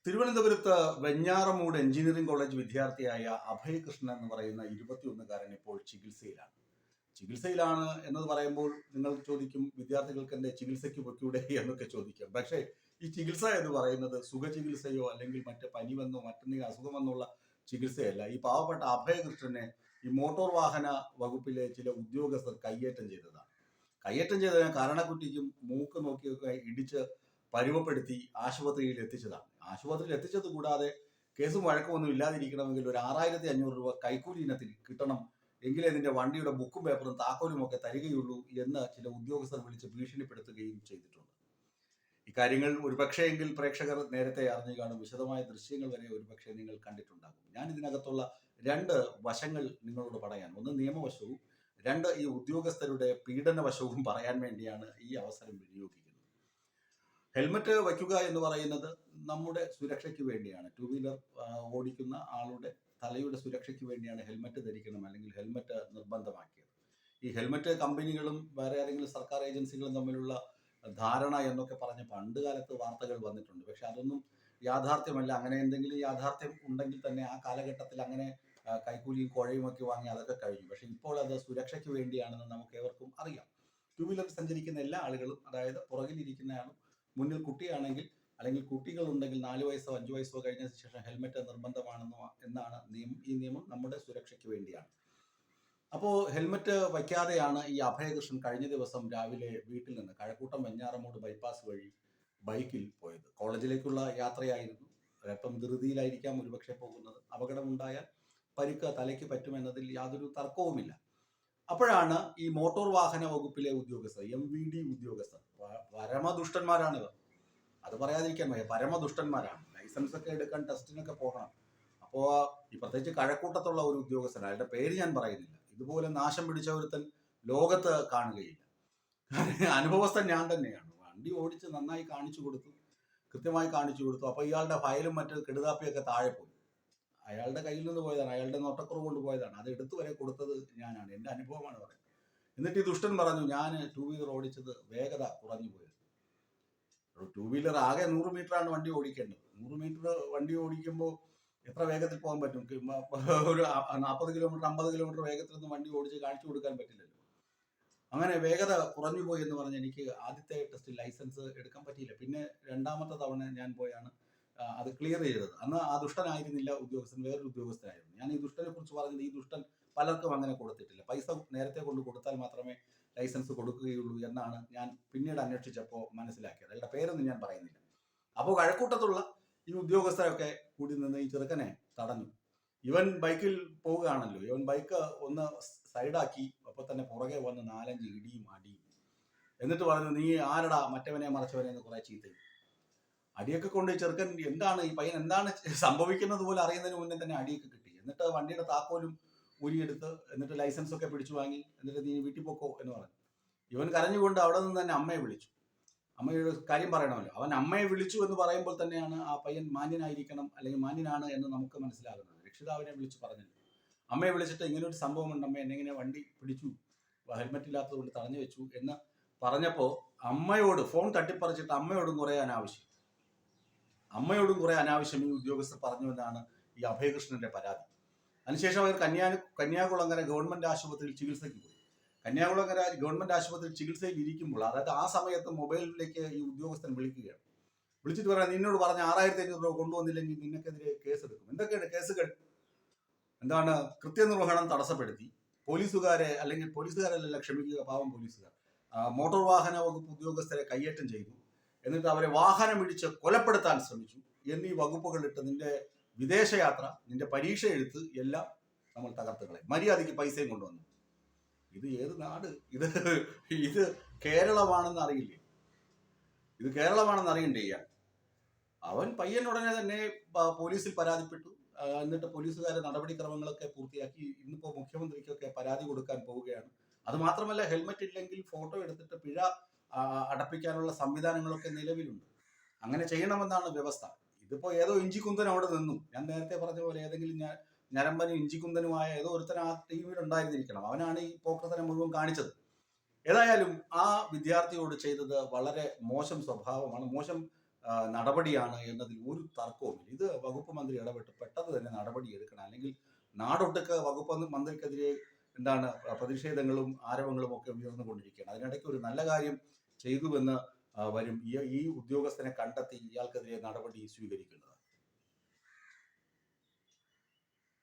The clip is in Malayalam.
തിരുവനന്തപുരത്ത് വെഞ്ഞാറമൂട് എഞ്ചിനീയറിംഗ് കോളേജ് വിദ്യാർത്ഥിയായ അഭയകൃഷ്ണൻ എന്ന് പറയുന്ന 21കാരൻ ഇപ്പോൾ ചികിത്സയിലാണ്. ചികിത്സയിലാണ് എന്നത് പറയുമ്പോൾ നിങ്ങൾ ചോദിക്കും, വിദ്യാർത്ഥികൾക്ക് എന്റെ ചികിത്സയ്ക്ക് പൊയ്ക്കൂടെ എന്നൊക്കെ ചോദിക്കാം. പക്ഷേ ഈ ചികിത്സ എന്ന് പറയുന്നത് സുഖചികിത്സയോ അല്ലെങ്കിൽ മറ്റ് പനി വന്നോ മറ്റെന്തെങ്കിലും അസുഖമെന്നുള്ള ചികിത്സയല്ല. ഈ പാവപ്പെട്ട അഭയകൃഷ്ണനെ ഈ മോട്ടോർ വാഹന വകുപ്പിലെ ചില ഉദ്യോഗസ്ഥർ കയ്യേറ്റം ചെയ്തതാണ്. കയ്യേറ്റം ചെയ്തതിന് കരണക്കുറ്റിക്കും മൂക്ക് നോക്കിയൊക്കെ ഇടിച്ച് പരുവപ്പെടുത്തി ആശുപത്രിയിൽ എത്തിച്ചതാണ്. ആശുപത്രിയിൽ എത്തിച്ചത് കൂടാതെ കേസും വഴക്കമൊന്നും ഇല്ലാതിരിക്കണമെങ്കിൽ ഒരു 6500 രൂപ കൈക്കൂലി ഇനത്തിൽ കിട്ടണം, എങ്കിലേ ഇതിന്റെ വണ്ടിയുടെ ബുക്കും പേപ്പറും താക്കോലും ഒക്കെ തരികയുള്ളൂ എന്ന് ചില ഉദ്യോഗസ്ഥർ വിളിച്ച് ഭീഷണിപ്പെടുത്തുകയും ചെയ്തിട്ടുണ്ട്. ഇക്കാര്യങ്ങൾ ഒരുപക്ഷെ എങ്കിൽ പ്രേക്ഷകർ നേരത്തെ അറിഞ്ഞു കാണും. വിശദമായ ദൃശ്യങ്ങൾ വരെ ഒരുപക്ഷെ നിങ്ങൾ കണ്ടിട്ടുണ്ടാകും. ഞാൻ ഇതിനകത്തുള്ള രണ്ട് വശങ്ങൾ നിങ്ങളോട് പറയാൻ, ഒന്ന് നിയമവശവും രണ്ട് ഈ ഉദ്യോഗസ്ഥരുടെ പീഡനവശവും പറയാൻ വേണ്ടിയാണ് ഈ അവസരം വിനിയോഗിക്കുന്നത്. ഹെൽമറ്റ് വയ്ക്കുക എന്ന് പറയുന്നത് നമ്മുടെ സുരക്ഷയ്ക്ക് വേണ്ടിയാണ്. ടൂ വീലർ ഓടിക്കുന്ന ആളുടെ തലയുടെ സുരക്ഷയ്ക്ക് വേണ്ടിയാണ് ഹെൽമറ്റ് ധരിക്കണം, അല്ലെങ്കിൽ ഹെൽമറ്റ് നിർബന്ധമാക്കിയത്. ഈ ഹെൽമറ്റ് കമ്പനികളും വേറെ ഏതെങ്കിലും സർക്കാർ ഏജൻസികളും തമ്മിലുള്ള ധാരണ എന്നൊക്കെ പറഞ്ഞ് പണ്ട് കാലത്ത് വാർത്തകൾ വന്നിട്ടുണ്ട്. പക്ഷെ അതൊന്നും യാഥാർത്ഥ്യമല്ല. അങ്ങനെ എന്തെങ്കിലും യാഥാർത്ഥ്യം ഉണ്ടെങ്കിൽ തന്നെ ആ കാലഘട്ടത്തിൽ അങ്ങനെ കൈക്കൂലിയും കുഴയും ഒക്കെ വാങ്ങി അതൊക്കെ കഴിഞ്ഞു. പക്ഷെ ഇപ്പോൾ അത് സുരക്ഷയ്ക്ക് വേണ്ടിയാണെന്ന് നമുക്ക് ഏവർക്കും അറിയാം. ടൂ വീലർ സഞ്ചരിക്കുന്ന എല്ലാ ആളുകളും, അതായത് പുറകിലിരിക്കുന്നയാളും മുന്നിൽ കുട്ടിയാണെങ്കിൽ അല്ലെങ്കിൽ കുട്ടികൾ ഉണ്ടെങ്കിൽ 4 വയസ്സോ 5 വയസ്സോ കഴിഞ്ഞതിന് ശേഷം ഹെൽമെറ്റ് എന്നാണ് നിയമം. ഈ നിയമം നമ്മുടെ സുരക്ഷയ്ക്ക് വേണ്ടിയാണ്. അപ്പോൾ ഹെൽമെറ്റ് വയ്ക്കാതെയാണ് ഈ അഭയകൃഷ്ണൻ കഴിഞ്ഞ ദിവസം രാവിലെ വീട്ടിൽ നിന്ന് കഴക്കൂട്ടം വെഞ്ഞാറമൂട് ബൈപ്പാസ് വഴി ബൈക്കിൽ പോയത്. കോളേജിലേക്കുള്ള യാത്രയായിരുന്നു. അല്പം ധൃതിയിലായിരിക്കാം ഒരുപക്ഷെ പോകുന്നത്. അപകടമുണ്ടായാൽ പരിക്ക് തലയ്ക്ക് പറ്റുമെന്നതിൽ യാതൊരു തർക്കവുമില്ല. അപ്പോഴാണ് ഈ മോട്ടോർ വാഹന വകുപ്പിലെ ഉദ്യോഗസ്ഥർ, MVD ഉദ്യോഗസ്ഥർ, പരമദുഷ്ടന്മാരാണിവർ. അത് പറയാതിരിക്കാൻ വയ്യ, പരമദുഷ്ടന്മാരാണ്. ലൈസൻസ് ഒക്കെ എടുക്കാൻ ടെസ്റ്റിനൊക്കെ പോകണം. അപ്പോൾ ഈ പ്രത്യേകിച്ച് കഴക്കൂട്ടത്തുള്ള ഒരു ഉദ്യോഗസ്ഥൻ, അയാളുടെ പേര് ഞാൻ പറയുന്നില്ല, ഇതുപോലെ നാശം പിടിച്ച ഒരുത്തൻ ലോകത്ത് കാണുകയില്ല. അനുഭവസ്ഥൻ ഞാൻ തന്നെയാണ്. വണ്ടി ഓടിച്ച് നന്നായി കാണിച്ചു കൊടുത്തു, കൃത്യമായി കാണിച്ചു കൊടുത്തു. അപ്പോൾ ഇയാളുടെ ഫയലും മറ്റ് കെടുതാപ്പിയൊക്കെ താഴെ പോയി. അയാളുടെ കയ്യിൽ നിന്ന് പോയതാണ്, അയാളുടെ നോട്ടക്കുറവ് കൊണ്ട് പോയതാണ്. അത് എടുത്തു വരെ കൊടുത്തത് ഞാനാണ്. എൻ്റെ അനുഭവമാണ് പറയുന്നത്. എന്നിട്ട് ഈ ദുഷ്ടൻ പറഞ്ഞു, ഞാൻ ടൂ വീലർ ഓടിച്ചത് വേഗത കുറഞ്ഞു പോയത്. ടൂ വീലർ ആകെ 100 മീറ്ററാണ് വണ്ടി ഓടിക്കേണ്ടത്. 100 മീറ്റർ വണ്ടി ഓടിക്കുമ്പോൾ എത്ര വേഗത്തിൽ പോകാൻ പറ്റും? ഒരു 40 കിലോമീറ്റർ 50 കിലോമീറ്റർ വേഗത്തിലൊന്നും വണ്ടി ഓടിച്ച് കാണിച്ചു കൊടുക്കാൻ പറ്റില്ലല്ലോ. അങ്ങനെ വേഗത കുറഞ്ഞു പോയി എന്ന് പറഞ്ഞ് എനിക്ക് ആദ്യത്തെ ടെസ്റ്റിൽ ലൈസൻസ് എടുക്കാൻ പറ്റിയില്ല. പിന്നെ രണ്ടാമത്തെ തവണ ഞാൻ പോയാണ് അത് ക്ലിയർ ചെയ്തത്. അന്ന് ആ ദുഷ്ടനായിരുന്നില്ല ഉദ്യോഗസ്ഥൻ, വേറൊരു ഉദ്യോഗസ്ഥനായിരുന്നു. ഞാൻ ഈ ദുഷ്ടനെ കുറിച്ച് പറഞ്ഞത്, ഈ ദുഷ്ടൻ പലർക്കും അങ്ങനെ കൊടുത്തിട്ടില്ല. പൈസ നേരത്തെ കൊണ്ട് കൊടുത്താൽ മാത്രമേ ലൈസൻസ് കൊടുക്കുകയുള്ളൂ എന്നാണ് ഞാൻ പിന്നീട് അന്വേഷിച്ചപ്പോൾ മനസ്സിലാക്കിയത്. അയാളുടെ പേരൊന്നും ഞാൻ പറയുന്നില്ല. അപ്പോൾ കഴക്കൂട്ടത്തുള്ള ഈ ഉദ്യോഗസ്ഥരൊക്കെ കൂടി നിന്ന് ഈ ചെറുക്കനെ തടഞ്ഞു. ഇവൻ ബൈക്കിൽ പോവുകയാണല്ലോ, ഇവൻ ബൈക്ക് ഒന്ന് സൈഡാക്കി. അപ്പോൾ തന്നെ പുറകെ വന്ന് 4-5 ഇടിയും അടിയും. എന്നിട്ട് പറഞ്ഞു, നീ ആരടാ മറ്റവനെ മറച്ചവനെ എന്ന് കുറെ ചീത്തയും. അടിയൊക്കെ കൊണ്ട് ചെറുക്കൻ, എന്താണ് ഈ പയ്യൻ എന്താണ് സംഭവിക്കുന്നത് പോലെ അറിയുന്നതിന് മുന്നേ തന്നെ അടിയൊക്കെ കിട്ടി. എന്നിട്ട് വണ്ടിയുടെ താക്കോലും ഊരിയെടുത്ത്, എന്നിട്ട് ലൈസൻസ് ഒക്കെ പിടിച്ചു വാങ്ങി. എന്നിട്ട് നീ വീട്ടിൽ പോക്കോ എന്ന് പറഞ്ഞു. ഇവൻ കരഞ്ഞുകൊണ്ട് അവിടെ നിന്ന് തന്നെ അമ്മയെ വിളിച്ചു. അമ്മയുടെ കാര്യം പറയണമല്ലോ. അവൻ അമ്മയെ വിളിച്ചു എന്ന് പറയുമ്പോൾ തന്നെയാണ് ആ പയ്യൻ മാന്യനായിരിക്കണം, അല്ലെങ്കിൽ മാന്യനാണ് എന്ന് നമുക്ക് മനസ്സിലാകുന്നത്. രക്ഷിതാവിനെ വിളിച്ചു പറഞ്ഞില്ല. അമ്മയെ വിളിച്ചിട്ട്, ഇങ്ങനെ ഒരു സംഭവം ഉണ്ട് അമ്മ, എന്നെ ഇങ്ങനെ വണ്ടി പിടിച്ചു, ഹെൽമെറ്റ് ഇല്ലാത്തത് കൊണ്ട് തടഞ്ഞു വെച്ചു എന്ന് പറഞ്ഞപ്പോൾ അമ്മയോട് ഫോൺ തട്ടിപ്പറിച്ചിട്ട് അമ്മയോടും കുറേ അനാവശ്യം ഈ ഉദ്യോഗസ്ഥർ പറഞ്ഞു എന്നാണ് ഈ അഭയകൃഷ്ണന്റെ പരാതി. അതിനുശേഷം അവർ കന്യാകുളങ്ങര ഗവൺമെന്റ് ആശുപത്രിയിൽ ചികിത്സയ്ക്ക് പോയി. കന്യാകുളങ്ങര ഗവൺമെന്റ് ആശുപത്രിയിൽ ചികിത്സയിൽ ഇരിക്കുമ്പോൾ, അതായത് ആ സമയത്ത് മൊബൈലിലേക്ക് ഈ ഉദ്യോഗസ്ഥൻ വിളിക്കുകയാണ്. വിളിച്ചിട്ട് പറയാം, നിന്നോട് പറഞ്ഞ 6500 രൂപ കൊണ്ടുവന്നില്ലെങ്കിൽ നിനക്കെതിരെ കേസെടുക്കും. എന്തൊക്കെയാണ് കേസുകൾ? എന്താണ്? കൃത്യനിർവഹണം തടസ്സപ്പെടുത്തി, പോലീസുകാരല്ല, ക്ഷമിക്കുക, പാവം പോലീസുകാർ, മോട്ടോർ വാഹന വകുപ്പ് ഉദ്യോഗസ്ഥരെ കയ്യേറ്റം ചെയ്തു, എന്നിട്ട് അവരെ വാഹനം ഇടിച്ച് കൊലപ്പെടുത്താൻ ശ്രമിച്ചു എന്നീ വകുപ്പുകളിട്ട് നിന്റെ വിദേശയാത്ര, നിന്റെ പരീക്ഷ എഴുത്ത് എല്ലാം നമ്മൾ തകർത്ത് കളയും. മര്യാദയ്ക്ക് പൈസയും കൊണ്ടുവന്നു. ഇത് ഏത് നാട്? ഇത് കേരളമാണെന്ന് അറിയില്ലേ? ഇത് കേരളമാണെന്ന് അറിയണ്ടേ? അവൻ പയ്യൻ ഉടനെ തന്നെ പോലീസിൽ പരാതിപ്പെട്ടു. എന്നിട്ട് പോലീസുകാരെ നടപടിക്രമങ്ങളൊക്കെ പൂർത്തിയാക്കി. ഇന്നിപ്പോൾ മുഖ്യമന്ത്രിക്കൊക്കെ പരാതി കൊടുക്കാൻ പോവുകയാണ്. അത് മാത്രമല്ല, ഹെൽമെറ്റ് ഇല്ലെങ്കിൽ ഫോട്ടോ എടുത്തിട്ട് പിഴ അടപ്പിക്കാനുള്ള സംവിധാനങ്ങളൊക്കെ നിലവിലുണ്ട്. അങ്ങനെ ചെയ്യണമെന്നാണ് വ്യവസ്ഥ. ഇതിപ്പോ ഏതോ ഇഞ്ചിക്കുന്തൻ അവിടെ നിന്നു. ഞാൻ നേരത്തെ പറഞ്ഞ പോലെ ഏതെങ്കിലും ഞരമ്പനും ഇഞ്ചിക്കുന്തനുമായ ഏതോ ഒരുത്തൻ ആ ടീമിൽ ഉണ്ടായിരുന്നിരിക്കണം. അവനാണ് ഈ പോക്രത്തനം മുഴുവൻ കാണിച്ചത്. ഏതായാലും ആ വിദ്യാർത്ഥിയോട് ചെയ്തത് വളരെ മോശം സ്വഭാവമാണ്, മോശം നടപടിയാണ് എന്നതിൽ ഒരു തർക്കവുമില്ല. ഇത് വകുപ്പ് മന്ത്രി ഇടപെട്ട് പെട്ടെന്ന് തന്നെ നടപടി എടുക്കണം. അല്ലെങ്കിൽ നാടൊട്ടുക്ക് വകുപ്പ് മന്ത്രിക്കെതിരെ പ്രതിഷേധങ്ങളും ആരവങ്ങളും ഒക്കെ ഉയർന്നുകൊണ്ടിരിക്കുകയാണ്. അതിനിടയ്ക്ക് ഒരു നല്ല കാര്യം ചെയ്തുവെന്ന് വരും ഈ ഉദ്യോഗസ്ഥനെ കണ്ടെത്തി ഇയാൾക്കെതിരെ നടപടി സ്വീകരിക്കുന്നത്.